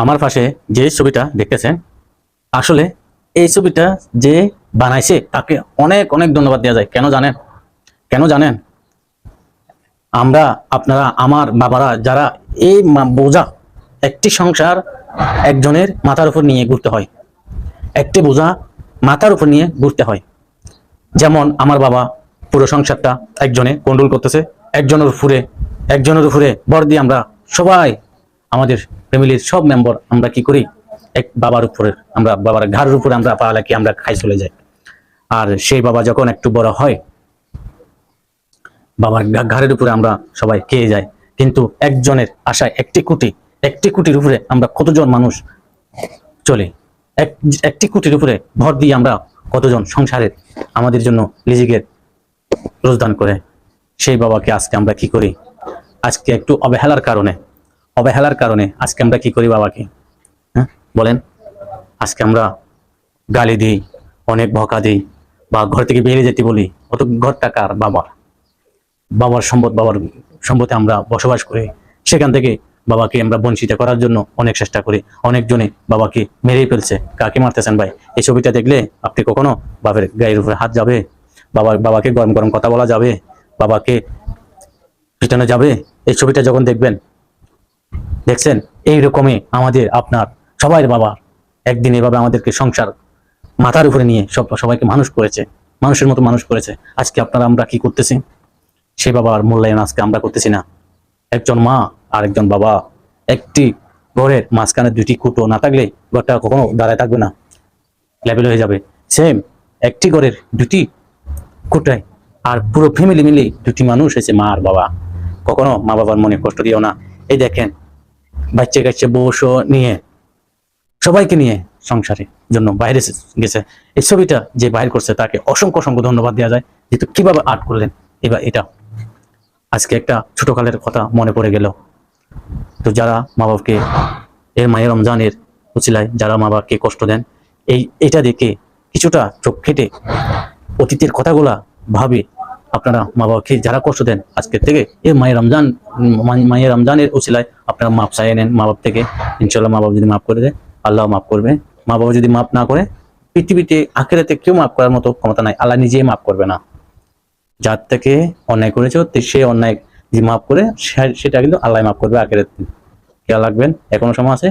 আমার পাশে যে ছবিটা দেখতেছেন, আসলে এই ছবিটা যে বানাইছে তাকে অনেক অনেক ধন্যবাদ দেওয়া যায়। কেন জানেন? কেন জানেন? আমরা, আপনারা, আমার বাবারা যারা এই বোঝা, একটি সংসার একজনের মাথার উপর নিয়ে ঘুরতে হয়, একটি বোঝা মাথার উপর নিয়ে ঘুরতে হয়। যেমন আমার বাবা পুরো সংসারটা একজনে কন্ট্রোল করতেছে, একজনের উপরে ভর দিয়ে আমরা সবাই, আমাদের ফ্যামিলির সব মেম্বার আমরা কি করি, এক বাবার উপরে, আমরা বাবার ঘাড়ের উপরে আমরা পা রাখি, আমরা খাই চলে যাই। আর সেই বাবা যখন একটু বড় হয়, বাবার ঘাড়ের উপরে আমরা সবাই খেয়ে যাই। কিন্তু একজনের আশায় একটি কোটির উপরে আমরা কতজন মানুষ চলে, একটি কোটির উপরে ভর দিয়ে আমরা কতজন সংসারের আমাদের জন্য রিজিকের রোজদান করে। সেই বাবাকে আজকে আমরা কি করি? আজকে একটু অবহেলার কারণে আজকে আমরা কি করি বাবাকে? হ্যাঁ বলেন। আজকে আমরা গালি দিই, অনেক বকা দিই, বা ঘর থেকে বেরিয়ে যেতে বলি। অত ঘরটা কার? বাবার সম্পদে আমরা বসবাস করি। সেখান থেকে বাবাকে আমরা বঞ্চিত করার জন্য অনেক চেষ্টা করি। অনেকজনে বাবাকে মেরেই ফেলছে। কাকে মারতেছেন ভাই? এই ছবিটা দেখলে আপনি কখনো বাবার গায়ের উপরে হাত যাবে? বাবাকে গরম গরম কথা বলা যাবে? বাবাকে পিটানো যাবে? এই ছবিটা যখন দেখবেন, দেখছেন এইরকমই আমাদের আপনার সবাই বাবা একদিন এভাবে আমাদেরকে সংসার মাথার উপরে নিয়ে সবাইকে মানুষ করেছে, মানুষের মতো মানুষ করেছে। আজকে আপনারা আমরা কি করতেছি? সেই বাবার মূল্যায়ন আজকে আমরা করতেছি না। একজন মা আর একজন বাবা, একটি ঘরের মাঝখানে দুটি কুটো না থাকলে ঘরটা কখনো দাঁড়ায় থাকবে না, লেভেল হয়ে যাবে। সেম একটি ঘরের দুটি কুটায় আর পুরো ফ্যামিলি মিলে দুটি মানুষ হয়েছে মা আর বাবা। কখনো মা বাবার মনে কষ্ট দিও না। এই দেখেন, বাচ্চা কাচ্চা বউস নিয়ে সবাইকে নিয়ে সংসারের জন্য বাইরে গেছে। এই ছবিটা যে বাইর করছে তাকে অসংখ্য অসংখ্য ধন্যবাদ দেওয়া যায়, যেহেতু কিভাবে আর্ট করলেন। এবার এটা আজকে একটা ছোটকালের কথা মনে পড়ে গেল। তো যারা মা বাবাকে এর মায়ের রমজানের উচিলায় যারা মা বাবাকে কষ্ট দেন, এটা দেখে কিছুটা চোখ খেটে অতীতের কথাগুলা ভাবে আপনারা মা বাবাকে যারা কষ্ট দেন, আজকের থেকে এই মায়ের রমজানের উচিলায় আপনারা মাপ চাইয়ে নেন মা বাপ থেকে। ইনশাল্লাহ মা বাবা যদি মাফ করে দেয়, আল্লাহ মাফ করবে। মা বাবা যদি মাফ না করে, পৃথিবীতে আখেরাতে কেউ মাফ করার মতো ক্ষমতা নাই। আল্লাহ নিজেই মাফ করবে না। যার থেকে অন্যায় করেছে সে অন্যায় যে মাফ করে, সেটা কিন্তু আল্লাহ মাফ করবে আখেরাতে। খেয়াল রাখবেন, এখনো সময় আছে।